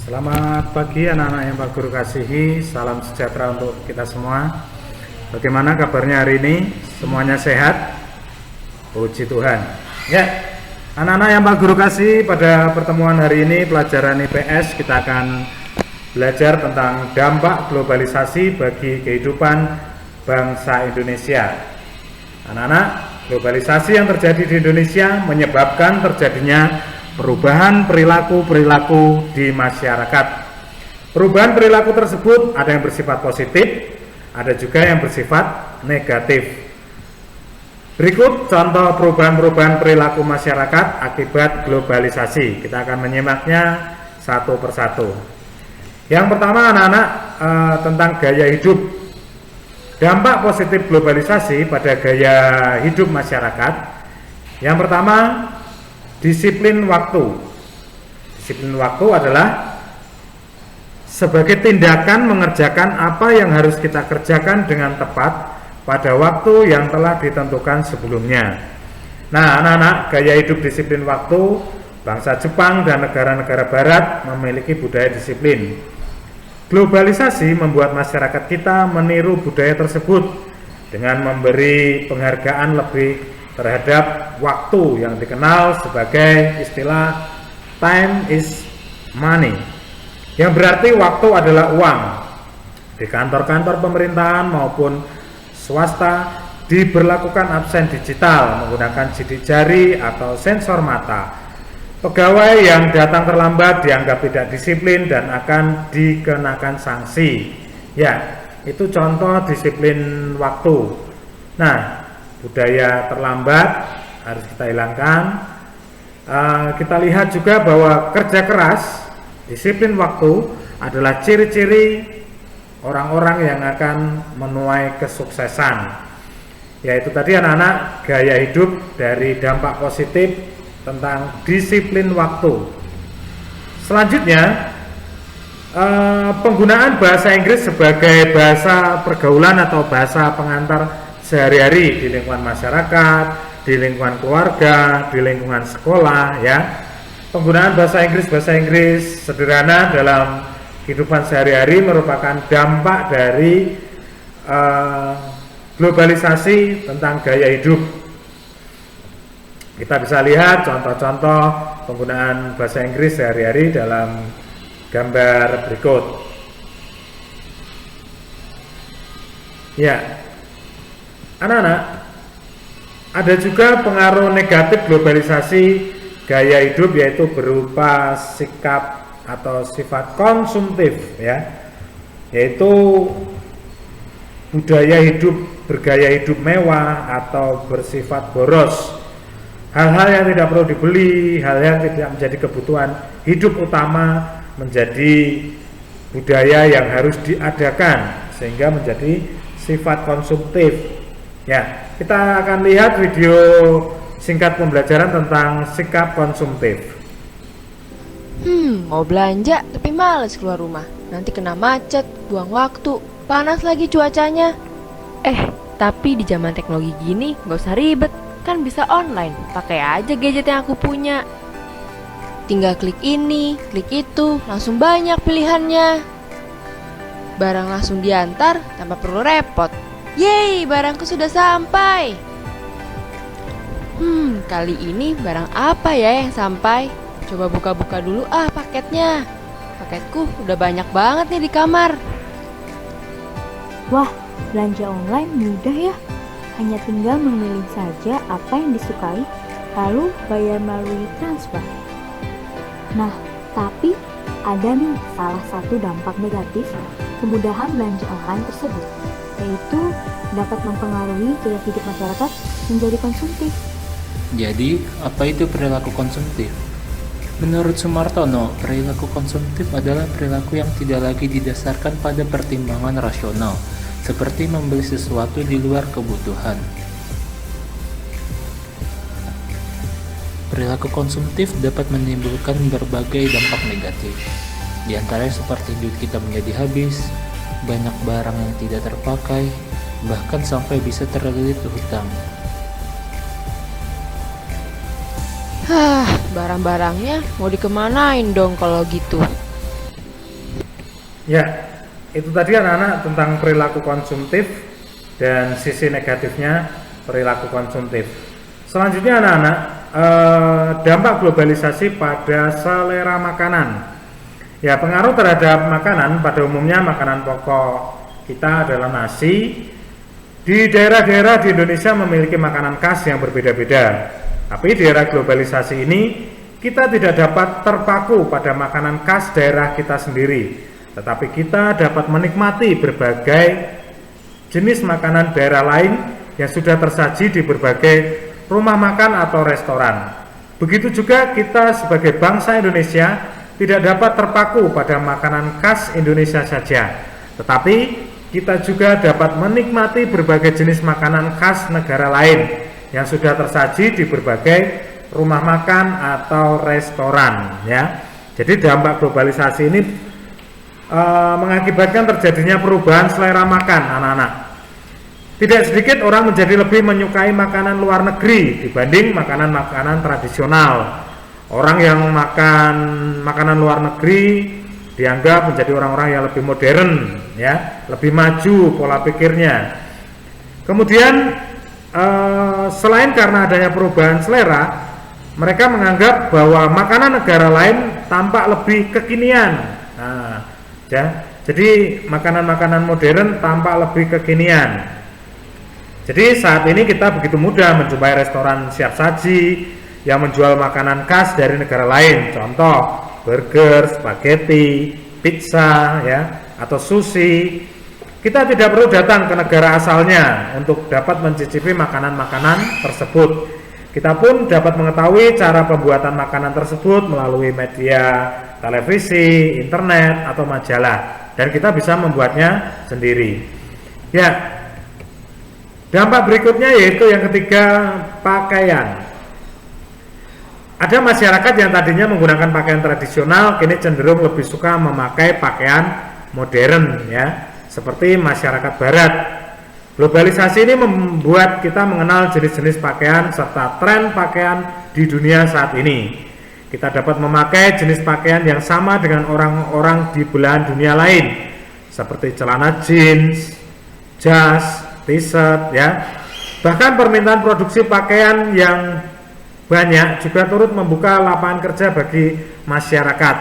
Selamat pagi anak-anak yang Pak Guru kasihi, salam sejahtera untuk kita semua. Bagaimana kabarnya hari ini? Semuanya sehat? Puji Tuhan. Ya, anak-anak yang Pak Guru kasihi, pada pertemuan hari ini pelajaran IPS kita akan belajar tentang dampak globalisasi bagi kehidupan bangsa Indonesia. Anak-anak, globalisasi yang terjadi di Indonesia menyebabkan terjadinya perubahan perilaku-perilaku di masyarakat. Perubahan perilaku tersebut ada yang bersifat positif, ada juga yang bersifat negatif. Berikut contoh perubahan-perubahan perilaku masyarakat akibat globalisasi. Kita akan menyimaknya satu persatu. Yang pertama anak-anak tentang gaya hidup. Dampak positif globalisasi pada gaya hidup masyarakat. Yang pertama, disiplin waktu. Disiplin waktu adalah sebagai tindakan mengerjakan apa yang harus kita kerjakan dengan tepat pada waktu yang telah ditentukan sebelumnya. Nah, anak-anak, gaya hidup disiplin waktu, bangsa Jepang dan negara-negara barat memiliki budaya disiplin. Globalisasi membuat masyarakat kita meniru budaya tersebut dengan memberi penghargaan lebih terhadap waktu yang dikenal sebagai istilah time is money, yang berarti waktu adalah uang. Di kantor-kantor pemerintahan maupun swasta diberlakukan absen digital menggunakan sidik jari atau sensor mata. Pegawai yang datang terlambat dianggap tidak disiplin dan akan dikenakan sanksi. Ya, itu contoh disiplin waktu. Nah, budaya terlambat harus kita hilangkan. Kita lihat juga bahwa kerja keras, disiplin waktu adalah ciri-ciri orang-orang yang akan menuai kesuksesan. Yaitu tadi anak-anak, gaya hidup dari dampak positif tentang disiplin waktu. Selanjutnya, penggunaan bahasa Inggris sebagai bahasa pergaulan atau bahasa pengantar sehari-hari di lingkungan masyarakat, di lingkungan keluarga, di lingkungan sekolah, ya. Penggunaan bahasa Inggris sederhana dalam kehidupan sehari-hari merupakan dampak dari globalisasi tentang gaya hidup. Kita bisa lihat contoh-contoh penggunaan bahasa Inggris sehari-hari dalam gambar berikut. Ya. Anak-anak, ada juga pengaruh negatif globalisasi gaya hidup, yaitu berupa sikap atau sifat konsumtif, ya, yaitu budaya hidup bergaya hidup mewah atau bersifat boros. Hal-hal yang tidak perlu dibeli, hal yang tidak menjadi kebutuhan hidup utama menjadi budaya yang harus diadakan sehingga menjadi sifat konsumtif. Ya, kita akan lihat video singkat pembelajaran tentang sikap konsumtif. Mau belanja tapi males keluar rumah. Nanti kena macet, buang waktu, panas lagi cuacanya. Tapi di zaman teknologi gini gak usah ribet, kan bisa online. Pakai aja gadget yang aku punya. Tinggal klik ini, klik itu, langsung banyak pilihannya. Barang langsung diantar tanpa perlu repot. Yeay, barangku sudah sampai. Kali ini barang apa ya yang sampai? Coba buka-buka dulu paketnya. Paketku udah banyak banget nih di kamar. Wah, belanja online mudah ya. Hanya tinggal memilih saja apa yang disukai, lalu bayar melalui transfer. Nah, tapi ada nih salah satu dampak negatif kemudahan belanja online tersebut, yaitu dapat mempengaruhi gaya hidup masyarakat menjadi konsumtif. Jadi, apa itu perilaku konsumtif? Menurut Sumartono, perilaku konsumtif adalah perilaku yang tidak lagi didasarkan pada pertimbangan rasional, seperti membeli sesuatu di luar kebutuhan. Perilaku konsumtif dapat menimbulkan berbagai dampak negatif, di antaranya seperti duit kita menjadi habis, banyak barang yang tidak terpakai, bahkan sampai bisa terlilit hutang. Barang-barangnya mau dikemanain dong kalau gitu? Ya, itu tadi anak-anak tentang perilaku konsumtif dan sisi negatifnya perilaku konsumtif. Selanjutnya anak-anak, dampak globalisasi pada selera makanan. Ya, pengaruh terhadap makanan, pada umumnya makanan pokok kita adalah nasi. Di daerah-daerah di Indonesia memiliki makanan khas yang berbeda-beda. Tapi di era globalisasi ini kita tidak dapat terpaku pada makanan khas daerah kita sendiri, tetapi kita dapat menikmati berbagai jenis makanan daerah lain yang sudah tersaji di berbagai rumah makan atau restoran. Begitu juga kita sebagai bangsa Indonesia tidak dapat terpaku pada makanan khas Indonesia saja, tetapi kita juga dapat menikmati berbagai jenis makanan khas negara lain yang sudah tersaji di berbagai rumah makan atau restoran, ya. Jadi dampak globalisasi ini mengakibatkan terjadinya perubahan selera makan anak-anak. Tidak sedikit orang menjadi lebih menyukai makanan luar negeri dibanding makanan-makanan tradisional. Orang yang makan makanan luar negeri dianggap menjadi orang-orang yang lebih modern, ya, lebih maju pola pikirnya. Kemudian selain karena adanya perubahan selera, mereka menganggap bahwa makanan negara lain tampak lebih kekinian. Nah, ya, jadi makanan-makanan modern tampak lebih kekinian. Jadi saat ini kita begitu mudah menjumpai restoran siap saji yang menjual makanan khas dari negara lain, contoh burger, spaghetti, pizza, ya, atau sushi. Kita tidak perlu datang ke negara asalnya untuk dapat mencicipi makanan-makanan tersebut. Kita pun dapat mengetahui cara pembuatan makanan tersebut melalui media televisi, internet, atau majalah, dan kita bisa membuatnya sendiri. Ya, dampak berikutnya yaitu yang ketiga, pakaian. Ada masyarakat yang tadinya menggunakan pakaian tradisional kini cenderung lebih suka memakai pakaian modern, ya, seperti masyarakat barat. Globalisasi ini membuat kita mengenal jenis-jenis pakaian serta tren pakaian di dunia saat ini. Kita dapat memakai jenis pakaian yang sama dengan orang-orang di belahan dunia lain, seperti celana jeans, jas, t-shirt, ya. Bahkan permintaan produksi pakaian yang banyak juga turut membuka lapangan kerja bagi masyarakat.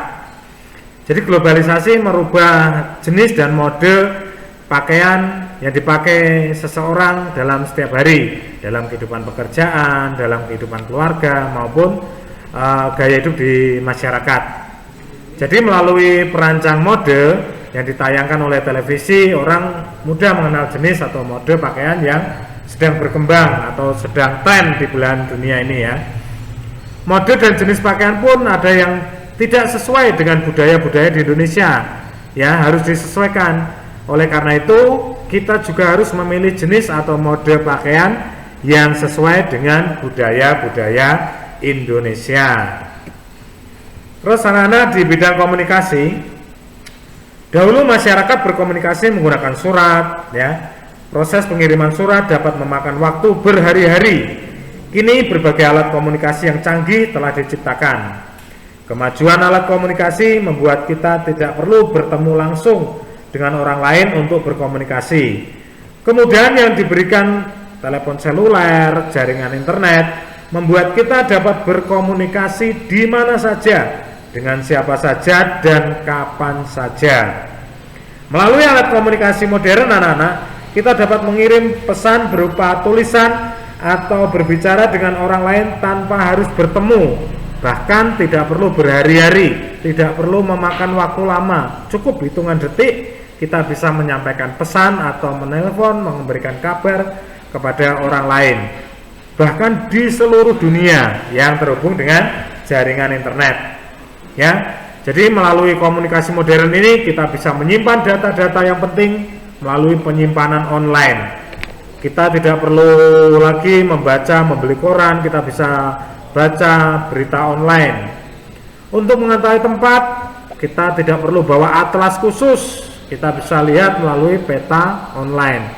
Jadi globalisasi merubah jenis dan mode pakaian yang dipakai seseorang dalam setiap hari, dalam kehidupan pekerjaan, dalam kehidupan keluarga, maupun gaya hidup di masyarakat. Jadi melalui perancang mode yang ditayangkan oleh televisi, orang mudah mengenal jenis atau mode pakaian yang sedang berkembang atau sedang tren di belahan dunia ini, ya. Mode dan jenis pakaian pun ada yang tidak sesuai dengan budaya-budaya di Indonesia, ya, harus disesuaikan. Oleh karena itu, kita juga harus memilih jenis atau mode pakaian yang sesuai dengan budaya-budaya Indonesia. Terus anak-anak di bidang komunikasi, dahulu masyarakat berkomunikasi menggunakan surat, ya. Proses pengiriman surat dapat memakan waktu berhari-hari. Kini berbagai alat komunikasi yang canggih telah diciptakan. Kemajuan alat komunikasi membuat kita tidak perlu bertemu langsung dengan orang lain untuk berkomunikasi. Kemudian yang diberikan telepon seluler, jaringan internet, membuat kita dapat berkomunikasi di mana saja, dengan siapa saja, dan kapan saja. Melalui alat komunikasi modern anak-anak, kita dapat mengirim pesan berupa tulisan atau berbicara dengan orang lain tanpa harus bertemu. Bahkan tidak perlu berhari-hari, tidak perlu memakan waktu lama. Cukup hitungan detik kita bisa menyampaikan pesan atau menelpon, memberikan kabar kepada orang lain. Bahkan di seluruh dunia yang terhubung dengan jaringan internet. Ya, jadi melalui komunikasi modern ini kita bisa menyimpan data-data yang penting melalui penyimpanan online. Kita tidak perlu lagi membaca, membeli koran, kita bisa baca berita online. Untuk mengetahui tempat, kita tidak perlu bawa atlas khusus, kita bisa lihat melalui peta online.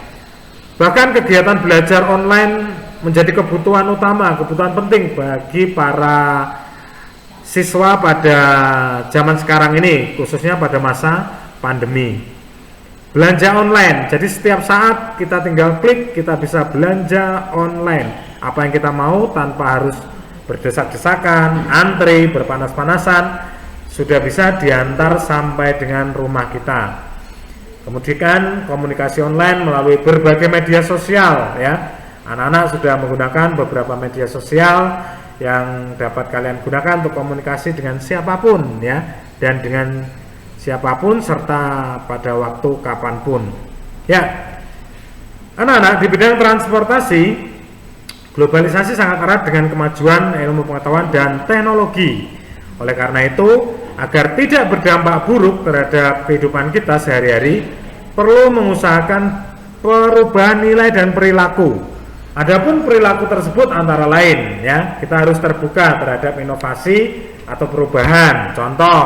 Bahkan kegiatan belajar online menjadi kebutuhan utama, kebutuhan penting bagi para siswa pada zaman sekarang ini, khususnya pada masa pandemi. Belanja online, jadi setiap saat kita tinggal klik, kita bisa belanja online. Apa yang kita mau tanpa harus berdesak-desakan, antri, berpanas-panasan, sudah bisa diantar sampai dengan rumah kita. Kemudian komunikasi online melalui berbagai media sosial ya. Anak-anak sudah menggunakan beberapa media sosial yang dapat kalian gunakan untuk komunikasi dengan siapapun ya, dan dengan siapapun serta pada waktu kapanpun. Ya, anak-anak, di bidang transportasi, globalisasi sangat erat dengan kemajuan ilmu pengetahuan dan teknologi. Oleh karena itu, agar tidak berdampak buruk terhadap kehidupan kita sehari-hari, perlu mengusahakan perubahan nilai dan perilaku. Adapun perilaku tersebut antara lain ya, kita harus terbuka terhadap inovasi atau perubahan. Contoh,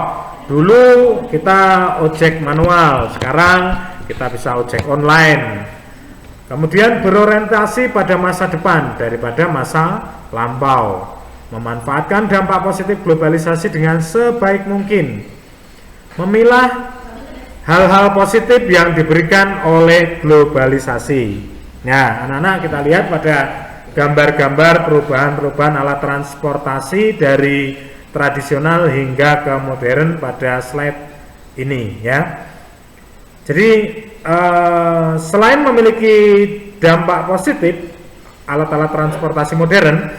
dulu kita ojek manual, sekarang kita bisa ojek online. Kemudian berorientasi pada masa depan daripada masa lampau. Memanfaatkan dampak positif globalisasi dengan sebaik mungkin. Memilah hal-hal positif yang diberikan oleh globalisasi. Nah, anak-anak, kita lihat pada gambar-gambar perubahan-perubahan alat transportasi dari tradisional hingga ke modern pada slide ini ya. Jadi selain memiliki dampak positif alat-alat transportasi modern,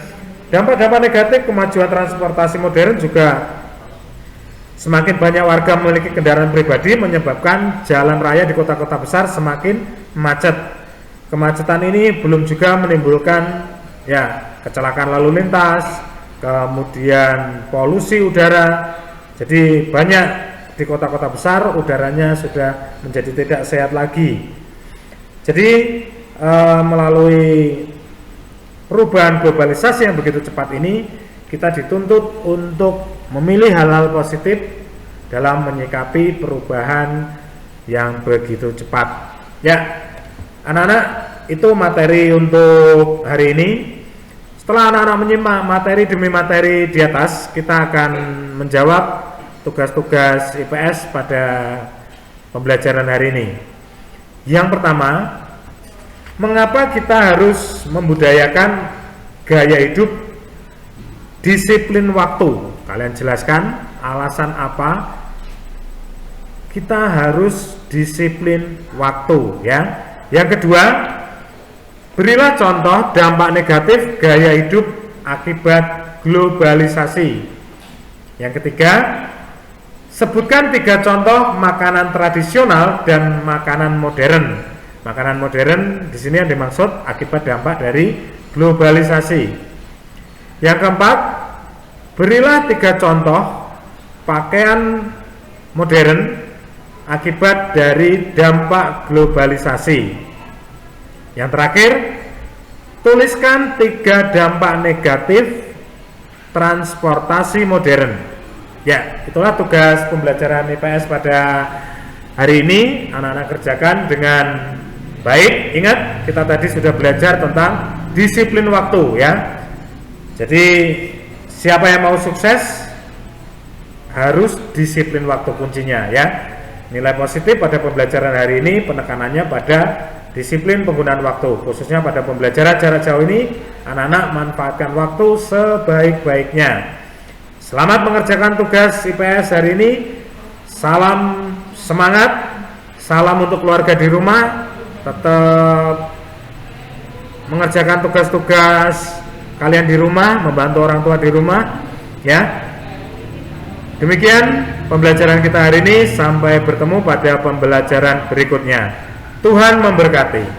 dampak-dampak negatif kemajuan transportasi modern juga semakin banyak warga memiliki kendaraan pribadi menyebabkan jalan raya di kota-kota besar semakin macet. Kemacetan ini belum juga menimbulkan ya kecelakaan lalu lintas, kemudian polusi udara. Jadi banyak di kota-kota besar udaranya sudah menjadi tidak sehat lagi. Jadi melalui perubahan globalisasi yang begitu cepat ini, kita dituntut untuk memilih hal-hal positif dalam menyikapi perubahan yang begitu cepat. Ya, anak-anak, itu materi untuk hari ini. Setelah anak-anak menyimak materi demi materi di atas, kita akan menjawab tugas-tugas IPS pada pembelajaran hari ini. Yang pertama, mengapa kita harus membudayakan gaya hidup disiplin waktu? Kalian jelaskan alasan apa kita harus disiplin waktu ya. Yang kedua, berilah contoh dampak negatif gaya hidup akibat globalisasi. Yang ketiga, sebutkan 3 contoh makanan tradisional dan makanan modern. Makanan modern di sini yang dimaksud akibat dampak dari globalisasi. Yang keempat, berilah 3 contoh pakaian modern akibat dari dampak globalisasi. Yang terakhir, tuliskan 3 dampak negatif transportasi modern. Ya, itulah tugas pembelajaran IPS pada hari ini. Anak-anak kerjakan dengan baik. Ingat, kita tadi sudah belajar tentang disiplin waktu ya. Jadi siapa yang mau sukses harus disiplin waktu kuncinya ya. Nilai positif pada pembelajaran hari ini penekanannya pada disiplin penggunaan waktu, khususnya pada pembelajaran jarak jauh ini. Anak-anak manfaatkan waktu sebaik-baiknya. Selamat mengerjakan tugas IPS hari ini. Salam semangat, salam untuk keluarga di rumah. Tetap mengerjakan tugas-tugas kalian di rumah, membantu orang tua di rumah ya. Demikian pembelajaran kita hari ini, sampai bertemu pada pembelajaran berikutnya. Tuhan memberkati.